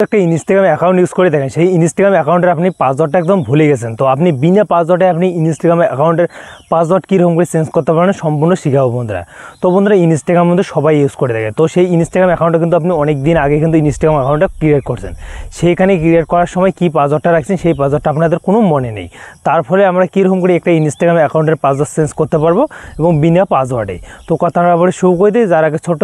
একটা Instagram account use করে দেখেন, সেই ইনস্টাগ্রাম অ্যাকাউন্টের আপনি পাসওয়ার্ডটা একদম ভুলে গেছেন। তো আপনি বিনা পাসওয়ার্ডে আপনি ইনস্টাগ্রাম অ্যাকাউন্টের পাসওয়ার্ড কীরকম করে চেঞ্জ করতে পারেন সম্পূর্ণ শিখাবো বন্ধুরা। তো বন্ধুরা ইনস্টাগ্রাম মধ্যে সবাই ইউজ করে দেখে, তো সেই ইনস্টাগ্রাম অ্যাকাউন্টটা কিন্তু আপনি অনেক দিন আগে কিন্তু ইনস্টাগ্রাম অ্যাকাউন্টটা ক্রিয়েট করছেন। সেইখানে ক্রিয়েট করার সময় কী পাসওয়ার্ডটা রাখছেন সেই পাসওয়ার্ডটা আপনাদের কোনো মনে নেই। তার ফলে আমরা কীরকম করে একটা ইনস্টাগ্রাম অ্যাকাউন্টের পাসওয়ার্ড চেঞ্জ করতে পারবো এবং বিনা পাসওয়ার্ডে। তো কথা আমরা বলে শুরু করে দিই, যার আগে ছোট্ট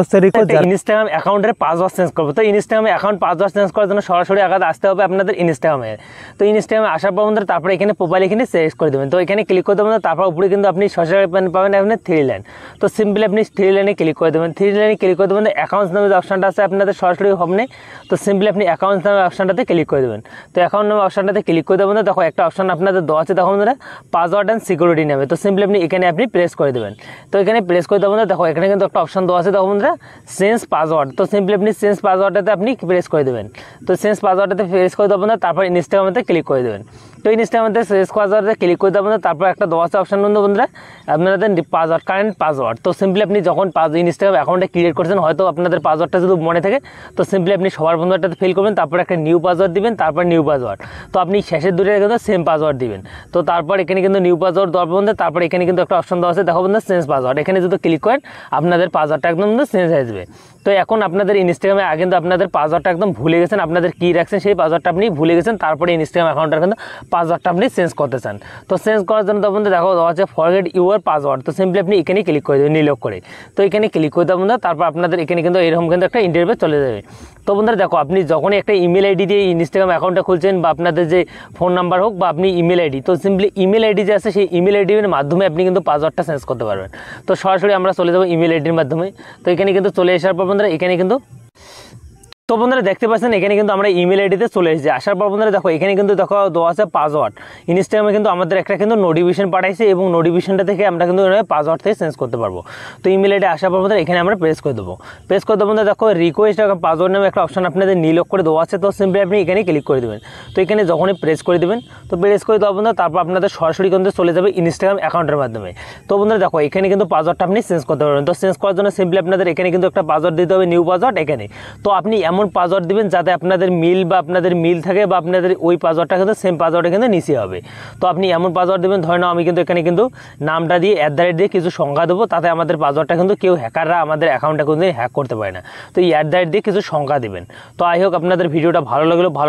ইনস্টাগ্রাম অ্যাকাউন্টের পাসওয়ার্ড চেঞ্জ করবো। তো ইনস্টাগ্রাম অ্যাকাউন্ট পাসওয়ার্ড চেঞ্জ করার জন্য সরাসরি আসতে হবে আপনাদের ইনস্টাগ্রামে। তো ইনস্টাগ্রামে আসার পর বন্ধুরা তারপরে এখানে প্রোফাইল এখানে সিলেক্ট করে দেবেন। তো এখানে ক্লিক করে দেবেন, তারপর উপরে কিন্তু আপনি সরাসরি পাবেন আপনি 3 লাইন। তো সিম্পলি আপনি 3 লাইনে ক্লিক করে দেবেন। 3 লাইনে ক্লিক করে দেবেন, অ্যাকাউন্টস নামে যে অপশনটা আছে আপনাদের সরাসরি হবে। তো সিম্পলি আপনি অ্যাকাউন্টস নামে অপশনটাতে ক্লিক করে দেবেন। তো অ্যাকাউন্ট নামে অপশনটাতে ক্লিক করে দেবেন, দেখো একটা অপশন আপনাদের দেওয়া আছে, দেখো বন্ধুরা পাসওয়ার্ড অ্যান্ড সিকিউরিটি নেবে। তো সিম্পলি আপনি এখানে প্রেস করে দেবেন। তো এখানে প্রেস করে দেবেন, দেখো এখানে কিন্তু একটা অপশন দেওয়া আছে, দেখো বন্ধুরা চেঞ্জ পাসওয়ার্ড। তো সিম্পলি আপনি চেঞ্জ পাসওয়ার্ডটাতে আপনি প্রেস করে দেবেন। তো চেঞ্জ পাসওয়ার্ডটাতে প্রেস করে দেবেন, তারপর ইনস্টাগ্রামে ক্লিক করে দেবেন। তো ইনস্টাগ্রামে চেঞ্জ পাসওয়ার্ডে ক্লিক করে দেবেন, তারপর একটা দেওয়া আছে অপশন বন্ধুরা আপনাদের পাসওয়ার্ড কারেন্ট পাসওয়ার্ড। তো সিম্পলি আপনি যখন ইনস্টাগ্রাম অ্যাকাউন্টে ক্রিয়েট করছেন, হয়তো আপনাদের পাসওয়ার্ডটা যদি মনে থাকে, তো সিম্পলি আপনি সবার বন্ধুটাতে ফিল করবেন, তারপর একটা নিউ পাসওয়ার্ড দিবেন, তারপর নিউ পাসওয়ার্ড। তো আপনি শেষের দুটো কিন্তু সেম পাসওয়ার্ড দিবেন। তো তারপর এখানে কিন্তু নিউ পাসওয়ার্ড দেওয়ার বন্ধু, তারপর এখানে কিন্তু একটা অপশন দেওয়া আছে, দেখো বন্ধু চেঞ্জ পাসওয়ার্ড। এখানে যদি ক্লিক করেন আপনাদের পাসওয়ার্ডটা একদম চেঞ্জ হয়ে যাবে। তো এখন আপনাদের ইনস্টাগ্রামে আগে কিন্তু আপনাদের পাসওয়ার্ডটা একদম ভুলে গেছেন, আপনাদের কী রাখছেন সেই পাসওয়ার্ডটা আপনি ভুলে গেছেন। তারপরে ইনস্টাগ্রাম অ্যাকাউন্টের কিন্তু পাসওয়ার্ডটা আপনি চেঞ্জ করতে চান। তো চেঞ্জ করার জন্য তখন দেখো দেওয়া আছে ফরগেট ইউর পাসওয়ার্ড। তো সিম্পলি আপনি এখানে ক্লিক করে দেবেন নিলক করে। তো এখানে ক্লিক করে দেবেন, তারপর আপনাদের এখানে কিন্তু এরকম কিন্তু একটা ইন্টারভিউ চলে যাবে। তো বন্ধুরা দেখো আপনি যখনই একটা ইমেল আইডি দিয়ে ইনস্টাগ্রাম অ্যাকাউন্টটা খুলছেন, বা আপনাদের যে ফোন নাম্বার হোক বা আপনি ইমেল আইডি, তো সিম্পলি ইমেল আইডি যে আছে সেই ইমেল আইডির মাধ্যমে আপনি কিন্তু পাসওয়ার্ডটা চেঞ্জ করতে পারবেন। তো সরাসরি আমরা চলে যাবো ইমেল আইডির মাধ্যমে। তো এখানে কিন্তু চলে আসার পর বন্ধুরা এখানে কিন্তু তো বন্ধুরা দেখতে পাচ্ছেন এখানে কিন্তু আমরা ইমেল আইডিতে চলে এসেছি। আসার পর বন্ধুরা দেখো এখানে কিন্তু দেখো দেওয়া আছে পাসওয়ার্ড। ইনস্টাগ্রামে কিন্তু আমাদের একটা কিন্তু নোটিফিকেশন পাঠাইছে এবং নোটিফিকেশনটা থেকে আমরা কিন্তু পাসওয়ার্ড থেকে চেঞ্জ করতে পারবো। তো ইমেল আইডি আসার পর বন্ধুরা এখানে আমরা প্রেস করে দেবো। প্রেস করে দেবো বন্ধুরা দেখো রিকোয়েস্ট পাসওয়ার্ড নামে একটা অপশন আপনাদের নিলক করে দেওয়া আছে। তো সিম্পলি আপনি এখানে ক্লিক করে দেবেন। তো এখানে যখনই প্রেস করে দেবেন, তো প্রেস করে দেওয়া বন্ধুরা তারপর আপনাদের সরাসরি কিন্তু চলে যাবে ইনস্টাগ্রাম অ্যাকাউন্টের মাধ্যমে। তো বন্ধুরা দেখো এখানে কিন্তু পাসওয়ার্ডটা আপনি চেঞ্জ করতে পারবেন। তো চেঞ্জ করার জন্য সিম্পলি আপনাদের এখানে কিন্তু একটা পাসওয়ার্ড দিতে হবে, নিউ পাসওয়ার্ড এখানে। তো আপনি এমন পাসওয়ার্ড দিবেন যাতে আপনাদের মিল থাকে, বা আপনাদের ওই পাসওয়ার্ডটা কিন্তু সেম পাসওয়ার্ডে কিন্তু নিচে হবে। তো আপনি এমন পাসওয়ার্ড দেবেন, ধরে নাও আমি কিন্তু এখানে কিন্তু নামটা দিয়ে @ দিয়ে কিছু সংখ্যা দেবো, তাতে আমাদের পাসওয়ার্ডটা কিন্তু কেউ হ্যাকাররা আমাদের অ্যাকাউন্টটা কিন্তু হ্যাক করতে পারে না। তো এই @ দিয়ে কিছু সংখ্যা দেবেন। তো আই হোক আপনাদের ভিডিওটা ভালো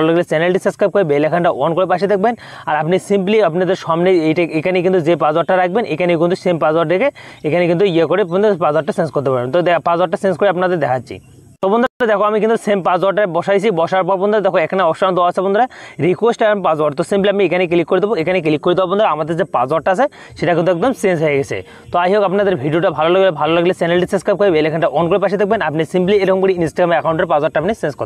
লাগলে চ্যানেলটি সাবস্ক্রাইব করে বেল আইকনটা অন করে পাশে থাকবেন। আর আপনি সিম্পলি আপনাদের সামনে এখানে কিন্তু যে পাসওয়ার্ডটা রাখবেন, এখানে কিন্তু সেম পাসওয়ার্ড রেখে এখানে কিন্তু করে পাসওয়ার্ডটা চেঞ্জ করতে পারবেন। তো পাসওয়ার্ডটা চেঞ্জ করে আপনাদের দেখাচ্ছি। তো বন্ধুরা দেখো আমি কিন্তু সেম পাসওয়ার্ডটা বসাইছি। বসার পর বন্ধুরা দেখো এখানে অপশন দেওয়া আছে বন্ধুরা রিকোয়েস্ট অ্যান্ড পাসওয়ার্ড। তো সিম্পলি আমি এখানে ক্লিক করে দেবো। এখানে ক্লিক করে দেবো বন্ধুরা আমাদের যে পাসওয়ার্ডটা আছে সেটা কিন্তু একদম চেঞ্জ হয়ে গেছে। তো আই হোক আপনাদের ভিডিওটা ভালো লাগলে চ্যানেলটি সাবস্ক্রাইব করে বেল আইকনটা অন করে পাশে থাকবেন। আপনি সিম্পলি এরকম করে ইনস্টাগ্রাম অ্যাকাউন্টের পাসওয়ার্ডটা আপনি চেঞ্জ করতে